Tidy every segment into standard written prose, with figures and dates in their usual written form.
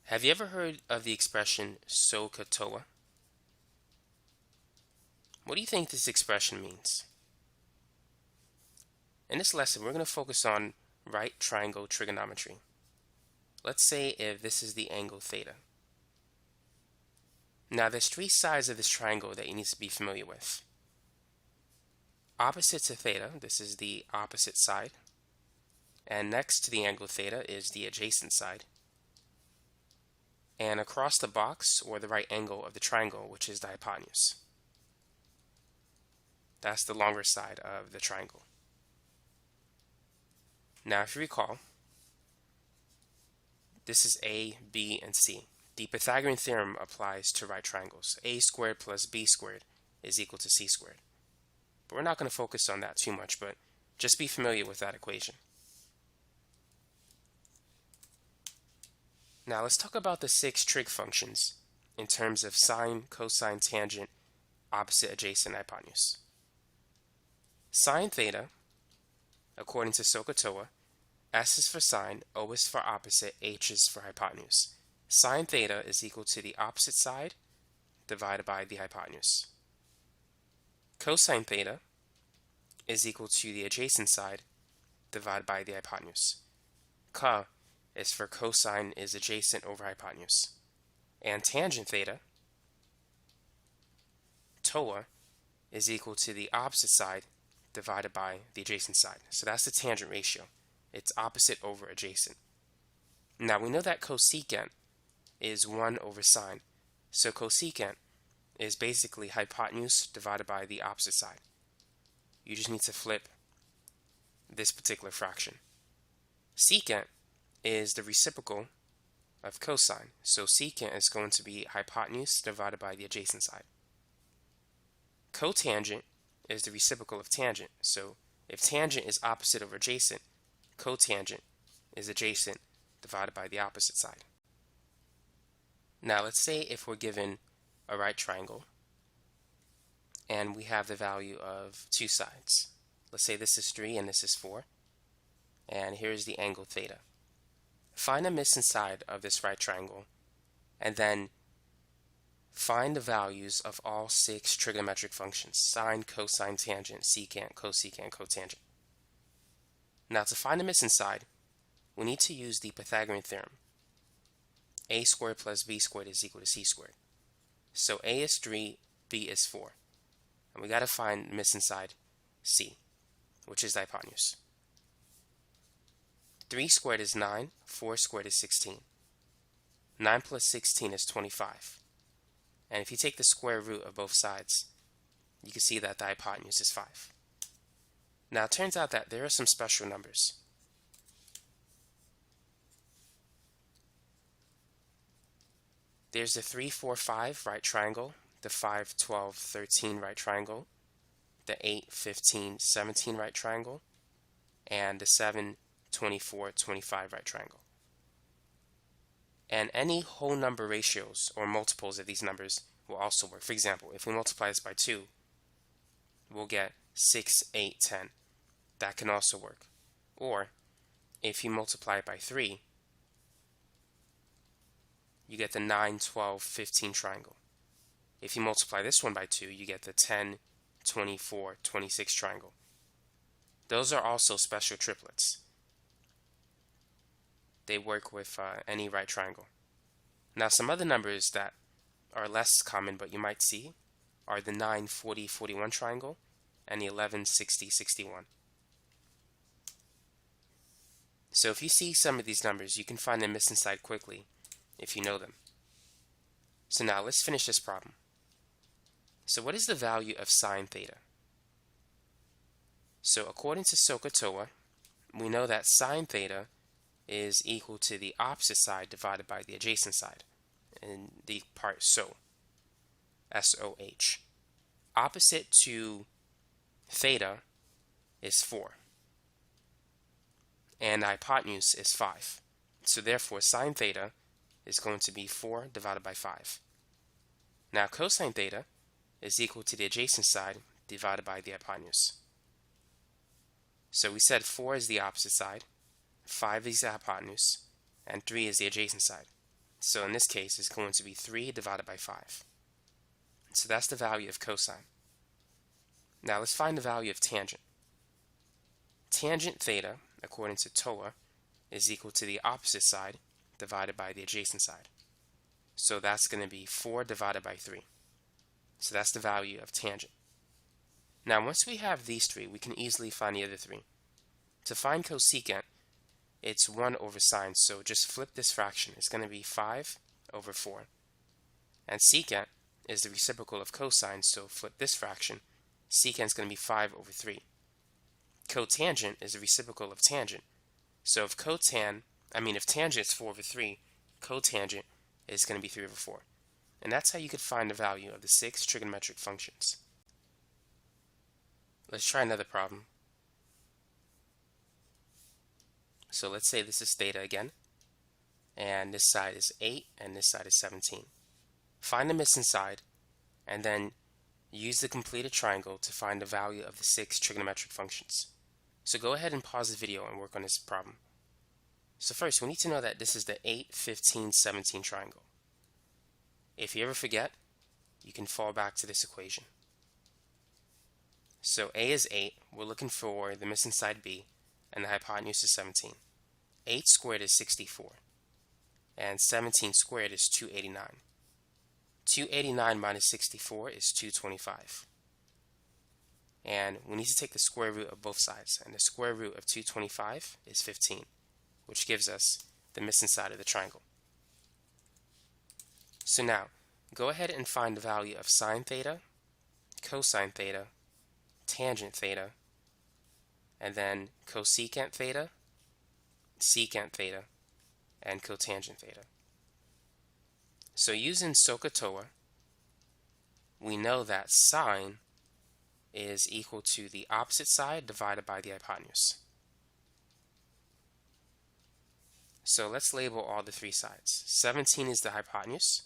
Have you ever heard of the expression SOHCAHTOA? What do you think this expression means? In this lesson, we're going to focus on right triangle trigonometry. Let's say if this is the angle theta. Now there's three sides of this triangle that you need to be familiar with. Opposite to theta, this is the opposite side. And next to the angle theta is the adjacent side. And across the box, or the right angle of the triangle, which is the hypotenuse. That's the longer side of the triangle. Now, if you recall, this is A, B, and C. The Pythagorean theorem applies to right triangles. A squared plus B squared is equal to C squared. But we're not going to focus on that too much, but just be familiar with that equation. Now let's talk about the 6 trig functions in terms of sine, cosine, tangent, opposite, adjacent, hypotenuse. Sine theta, according to SOHCAHTOA, S is for sine, O is for opposite, H is for hypotenuse. Sine theta is equal to the opposite side divided by the hypotenuse. Cosine theta is equal to the adjacent side divided by the hypotenuse. Ca is for cosine is adjacent over hypotenuse. And tangent theta, TOA, is equal to the opposite side divided by the adjacent side. So that's the tangent ratio. It's opposite over adjacent. Now we know that cosecant is 1 over sine. So cosecant is basically hypotenuse divided by the opposite side. You just need to flip this particular fraction. Secant is the reciprocal of cosine. So secant is going to be hypotenuse divided by the adjacent side. Cotangent is the reciprocal of tangent. So if tangent is opposite over adjacent, cotangent is adjacent divided by the opposite side. Now let's say if we're given a right triangle and we have the value of 2 sides. Let's say this is 3 and this is 4. And here's the angle theta. Find the missing side of this right triangle and then find the values of all 6 trigonometric functions: sine, cosine, tangent, secant, cosecant, cotangent. Now to find the missing side, we need to use the Pythagorean theorem. A squared plus B squared is equal to C squared. So A is 3, B is 4. And we got to find the missing side, C, which is the hypotenuse. 3 squared is 9, 4 squared is 16. 9 plus 16 is 25. And if you take the square root of both sides, you can see that the hypotenuse is 5. Now it turns out that there are some special numbers. There's the 3, 4, 5 right triangle, the 5, 12, 13 right triangle, the 8, 15, 17 right triangle, and the 7, 24, 25 right triangle. And any whole number ratios or multiples of these numbers will also work. For example, if we multiply this by 2, we'll get 6, 8, 10. That can also work. Or if you multiply it by 3, you get the 9, 12, 15 triangle. If you multiply this one by 2, you get the 10, 24, 26 triangle. Those are also special triplets. They work with any right triangle. Now some other numbers that are less common but you might see are the 9, 40, 41 triangle and the 11, 60, 61. So if you see some of these numbers, you can find the missing side quickly if you know them. So now let's finish this problem. So what is the value of sine theta? So according to SOHCAHTOA, we know that sine theta is equal to the opposite side divided by the adjacent side, in the part SO, S-O-H. Opposite to theta is 4, and the hypotenuse is 5. So therefore sine theta is going to be 4 divided by 5. Now cosine theta is equal to the adjacent side divided by the hypotenuse. So we said 4 is the opposite side, 5 is the hypotenuse, and 3 is the adjacent side. So in this case, it's going to be 3 divided by 5. So that's the value of cosine. Now let's find the value of tangent. Tangent theta, according to TOA, is equal to the opposite side divided by the adjacent side. So that's going to be 4 divided by 3. So that's the value of tangent. Now once we have these three, we can easily find the other three. To find cosecant, it's 1 over sine, so just flip this fraction. It's going to be 5 over 4. And secant is the reciprocal of cosine, so flip this fraction. Secant is going to be 5 over 3. Cotangent is the reciprocal of tangent. So if tangent is 4 over 3, cotangent is going to be 3 over 4. And that's how you could find the value of the 6 trigonometric functions. Let's try another problem. So let's say this is theta again, and this side is 8 and this side is 17. Find the missing side and then use the completed triangle to find the value of the 6 trigonometric functions. So go ahead and pause the video and work on this problem. So first, we need to know that this is the 8, 15, 17 triangle. If you ever forget, you can fall back to this equation. So A is 8, we're looking for the missing side B, and the hypotenuse is 17. 8 squared is 64, and 17 squared is 289. 289 minus 64 is 225. And we need to take the square root of both sides, and the square root of 225 is 15, which gives us the missing side of the triangle. So now, go ahead and find the value of sine theta, cosine theta, tangent theta, and then cosecant theta, secant theta, and cotangent theta. So using SOHCAHTOA, we know that sine is equal to the opposite side divided by the hypotenuse. So let's label all the three sides. 17 is the hypotenuse,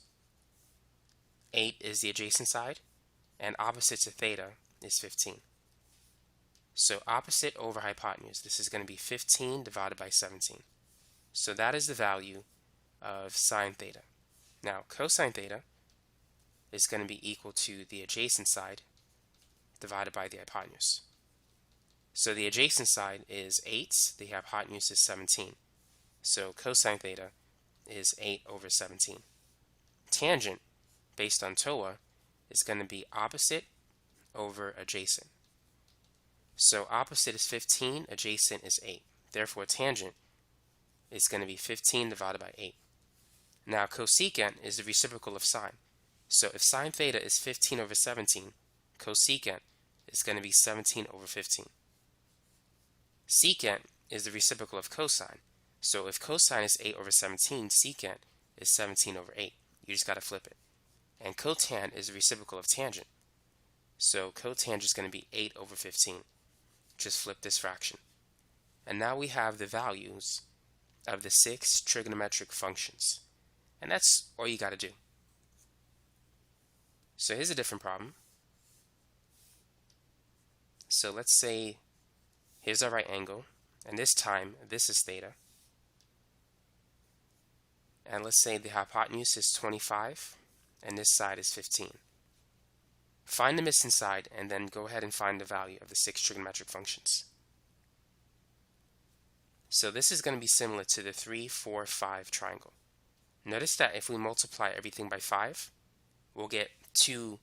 8 is the adjacent side, and opposite to theta is 15. So opposite over hypotenuse, this is going to be 15 divided by 17. So that is the value of sine theta. Now cosine theta is going to be equal to the adjacent side divided by the hypotenuse. So the adjacent side is 8, the hypotenuse is 17. So cosine theta is 8 over 17. Tangent, based on TOA, is going to be opposite over adjacent. So opposite is 15, adjacent is 8. Therefore tangent is going to be 15 divided by 8. Now cosecant is the reciprocal of sine. So if sine theta is 15 over 17, cosecant is going to be 17 over 15. Secant is the reciprocal of cosine. So if cosine is 8 over 17, secant is 17 over 8. You just got to flip it. And cotan is the reciprocal of tangent. So cotangent is going to be 8 over 15. Just flip this fraction. And now we have the values of the 6 trigonometric functions. And that's all you got to do. So here's a different problem. So let's say here's our right angle, and this time this is theta. And let's say the hypotenuse is 25 and this side is 15. Find the missing side and then go ahead and find the value of the 6 trigonometric functions. So this is going to be similar to the 3, 4, 5 triangle. Notice that if we multiply everything by 5, we'll get 2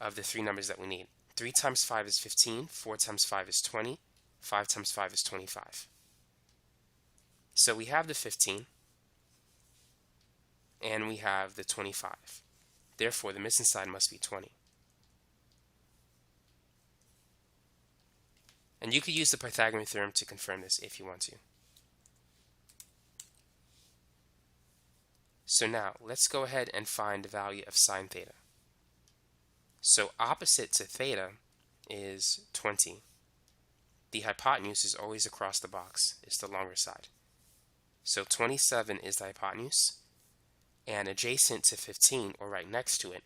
of the 3 numbers that we need. 3 times 5 is 15, 4 times 5 is 20, 5 times 5 is 25. So we have the 15, and we have the 25. Therefore, the missing side must be 20. And you could use the Pythagorean theorem to confirm this if you want to. So now, let's go ahead and find the value of sine theta. So opposite to theta is 20. The hypotenuse is always across the box. It's the longer side. So 27 is the hypotenuse, and adjacent to 15, or right next to it,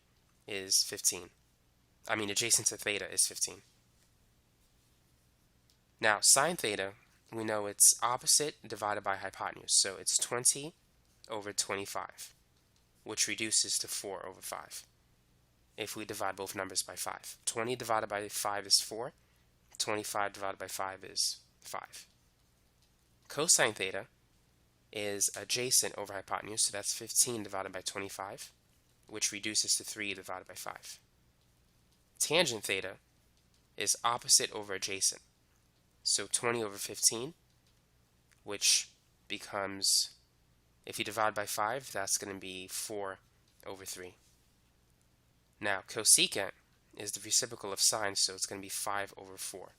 is 15. Adjacent to theta is 15. Now, sine theta, we know it's opposite divided by hypotenuse, so it's 20 over 25. which reduces to 4 over 5 if we divide both numbers by 5. 20 divided by 5 is 4. 25 divided by 5 is 5. Cosine theta is adjacent over hypotenuse, so that's 15 divided by 25, which reduces to 3 divided by 5. Tangent theta is opposite over adjacent, so 20 over 15, which becomes, if you divide by 5, that's going to be 4 over 3. Now, cosecant is the reciprocal of sine, so it's going to be 5 over 4,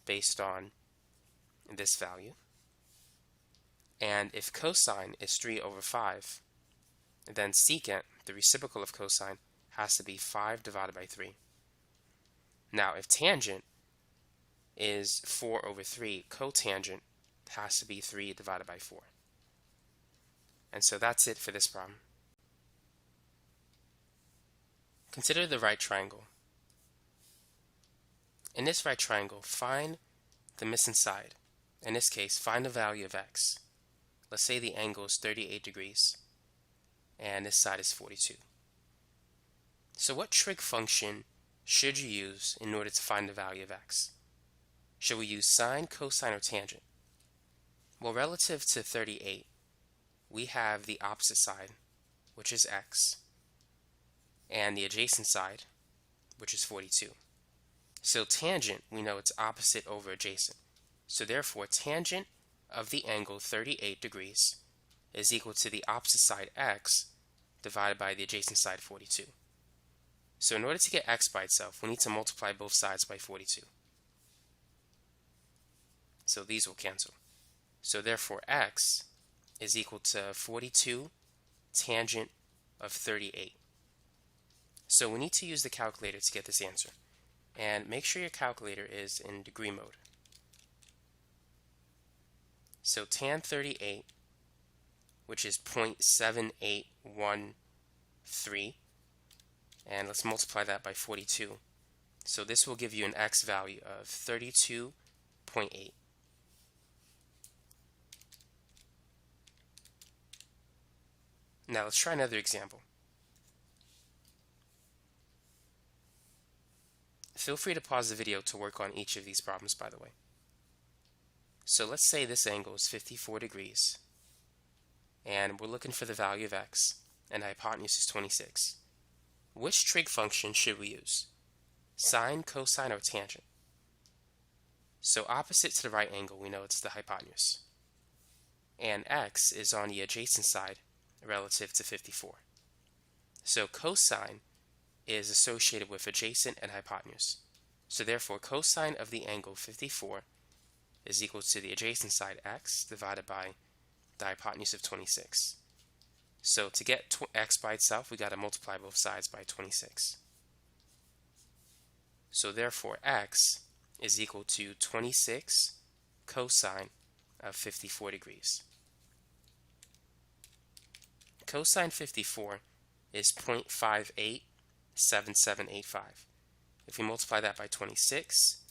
based on this value. And if cosine is 3 over 5, then secant, the reciprocal of cosine, has to be 5 divided by 3. Now, if tangent is 4 over 3, cotangent has to be 3 divided by 4. And so that's it for this problem. Consider the right triangle. In this right triangle, find the missing side. In this case, find the value of x. Let's say the angle is 38 degrees, and this side is 42. So what trig function should you use in order to find the value of x? Should we use sine, cosine, or tangent? Well, relative to 38, we have the opposite side, which is x, and the adjacent side, which is 42. So tangent, we know it's opposite over adjacent. So therefore, tangent of the angle 38 degrees is equal to the opposite side x divided by the adjacent side 42. So in order to get x by itself, we need to multiply both sides by 42. So these will cancel. So therefore, x is equal to 42 tangent of 38. So we need to use the calculator to get this answer. And make sure your calculator is in degree mode. So tan 38, which is 0.7813, and let's multiply that by 42. So this will give you an x value of 32.8. Now let's try another example. Feel free to pause the video to work on each of these problems, by the way. So let's say this angle is 54 degrees, and we're looking for the value of x, and the hypotenuse is 26. Which trig function should we use? Sine, cosine, or tangent? So opposite to the right angle, we know it's the hypotenuse. And x is on the adjacent side relative to 54. So cosine is associated with adjacent and hypotenuse. So therefore, cosine of the angle 54 is equal to the adjacent side x divided by the hypotenuse of 26. So to get x by itself, we got to multiply both sides by 26. So therefore, x is equal to 26 cosine of 54 degrees. Cosine 54 is 0.587785. If we multiply that by 26,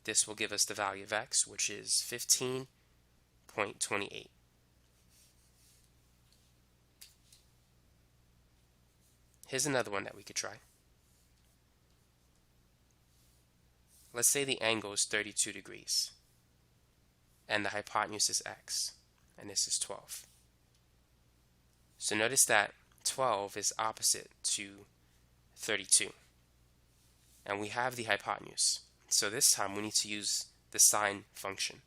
this will give us the value of x, which is 15.28. Here's another one that we could try. Let's say the angle is 32 degrees, and the hypotenuse is x, and this is 12. So notice that 12 is opposite to 32. And we have the hypotenuse. So this time we need to use the sine function.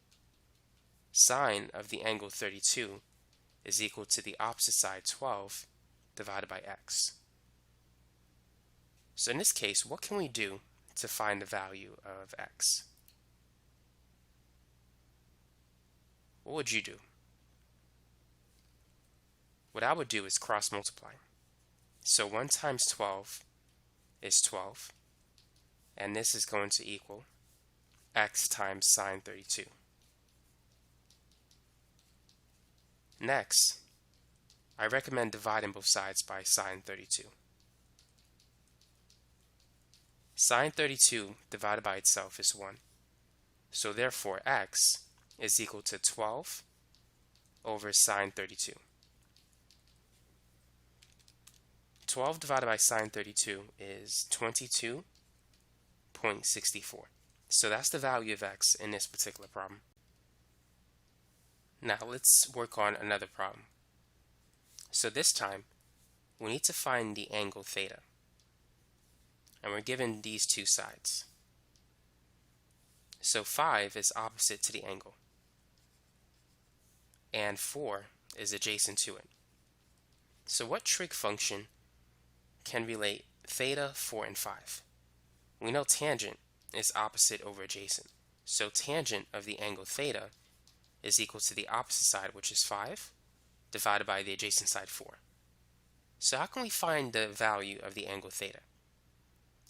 Sine of the angle 32 is equal to the opposite side 12 divided by x. So in this case, what can we do to find the value of x? What would you do? What I would do is cross multiply. So 1 times 12 is 12, and this is going to equal x times sine 32. Next, I recommend dividing both sides by sine 32. Sine 32 divided by itself is 1. So therefore, x is equal to 12 over sine 32. 12 divided by sine 32 is 22.64. So that's the value of x in this particular problem. Now let's work on another problem. So this time, we need to find the angle theta. And we're given these two sides. So 5 is opposite to the angle. And 4 is adjacent to it. So what trig function can relate theta, 4, and 5? We know tangent is opposite over adjacent. So tangent of the angle theta is equal to the opposite side, which is 5, divided by the adjacent side, 4. So how can we find the value of the angle theta?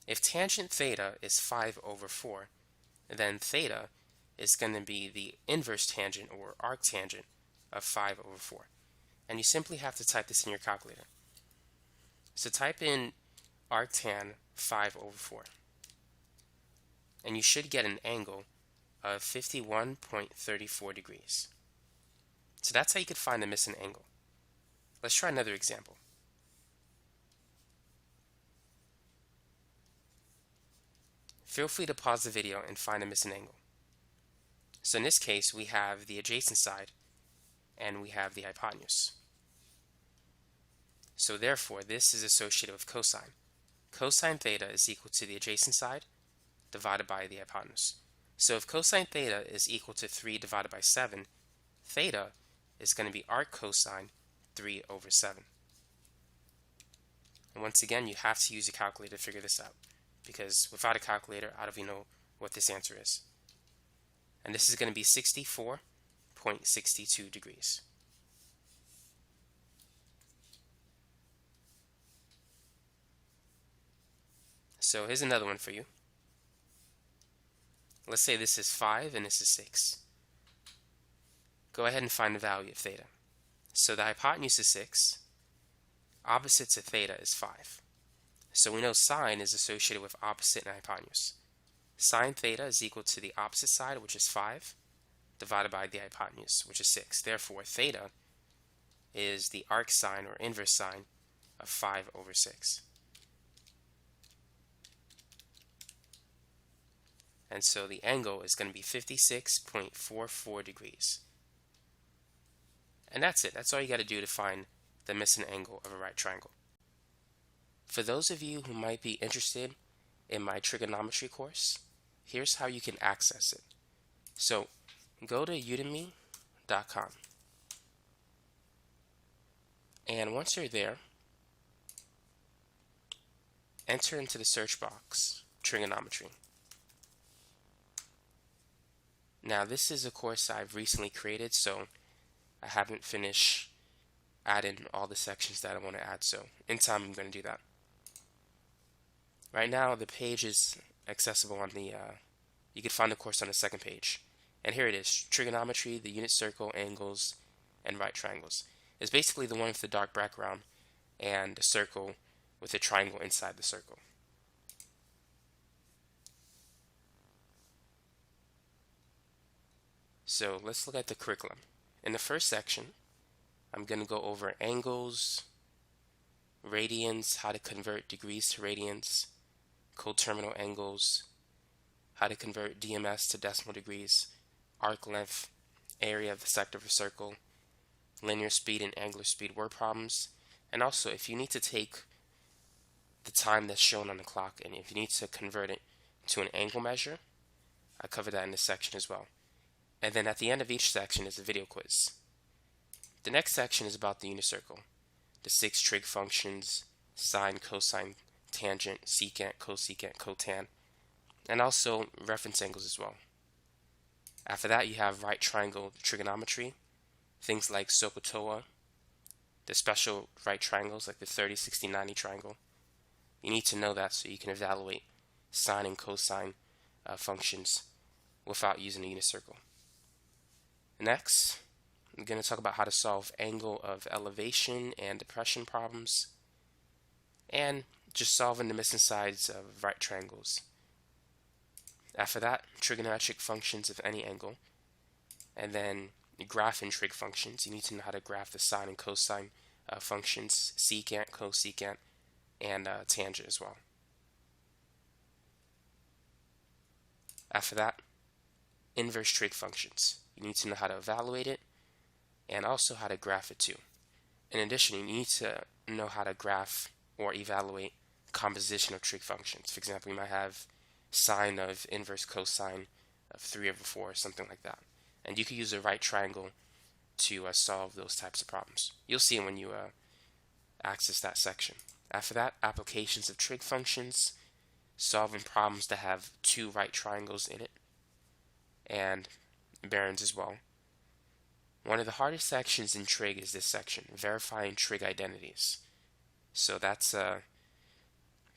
If tangent theta is 5 over 4, then theta is going to be the inverse tangent or arctangent of 5 over 4. And you simply have to type this in your calculator. So type in arctan 5 over 4. And you should get an angle of 51.34 degrees. So that's how you could find the missing angle. Let's try another example. Feel free to pause the video and find a missing angle. So in this case, we have the adjacent side and we have the hypotenuse. So therefore, this is associated with cosine. Cosine theta is equal to the adjacent side divided by the hypotenuse. So if cosine theta is equal to 3 divided by 7, theta is going to be arc cosine 3 over 7. And once again, you have to use a calculator to figure this out, because without a calculator, I don't even know what this answer is. And this is going to be 64.62 degrees. So here's another one for you. Let's say this is 5 and this is 6. Go ahead and find the value of theta. So the hypotenuse is 6. Opposite to theta is 5. So we know sine is associated with opposite and hypotenuse. Sine theta is equal to the opposite side, which is 5, divided by the hypotenuse, which is 6. Therefore, theta is the arc sine or inverse sine of 5 over 6. And so the angle is going to be 56.44 degrees. And that's it. That's all you got to do to find the missing angle of a right triangle. For those of you who might be interested in my trigonometry course, here's how you can access it. So go to udemy.com. And once you're there, enter into the search box trigonometry. Now this is a course I've recently created, so I haven't finished adding all the sections that I want to add, so in time I'm going to do that. Right now the page is accessible on the, you can find the course on the second page. And here it is, trigonometry, the unit circle, angles, and right triangles. It's basically the one with the dark background and the circle with a triangle inside the circle. So let's look at the curriculum. In the first section, I'm going to go over angles, radians, how to convert degrees to radians, coterminal angles, how to convert DMS to decimal degrees, arc length, area of the sector of a circle, linear speed and angular speed word problems, and also if you need to take the time that's shown on the clock and if you need to convert it to an angle measure, I cover that in this section as well. And then at the end of each section is a video quiz. The next section is about the unit circle, the 6 trig functions, sine, cosine, tangent, secant, cosecant, cotan, and also reference angles as well. After that, you have right triangle trigonometry, things like SOHCAHTOA, the special right triangles like the 30, 60, 90 triangle. You need to know that so you can evaluate sine and cosine functions without using a unit circle. Next, I'm going to talk about how to solve angle of elevation and depression problems, and just solving the missing sides of right triangles. After that, trigonometric functions of any angle, and then graphing trig functions. You need to know how to graph the sine and cosine functions, secant, cosecant, and tangent as well. After that, inverse trig functions. You need to know how to evaluate it and also how to graph it too. In addition, you need to know how to graph or evaluate composition of trig functions. For example, you might have sine of inverse cosine of 3 over 4 or something like that. And you can use a right triangle to solve those types of problems. You'll see it when you access that section. After that, applications of trig functions, solving problems that have 2 right triangles in it, and barons as well. One of the hardest sections in trig is this section, verifying trig identities. So that's a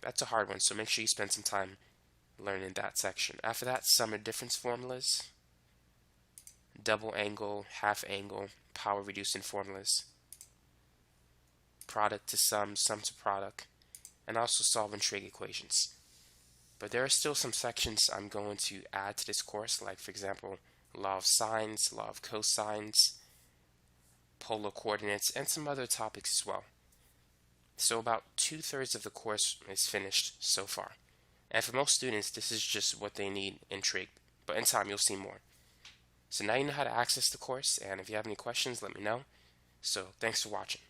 hard one, so make sure you spend some time learning that section. After that, sum of difference formulas, double angle, half angle, power reducing formulas, product to sum, sum to product, and also solving trig equations. But there are still some sections I'm going to add to this course, like for example, law of sines, law of cosines, polar coordinates, and some other topics as well. So about 2/3 of the course is finished so far. And for most students, this is just what they need in trig, but in time you'll see more. So now you know how to access the course, and if you have any questions, let me know. So thanks for watching.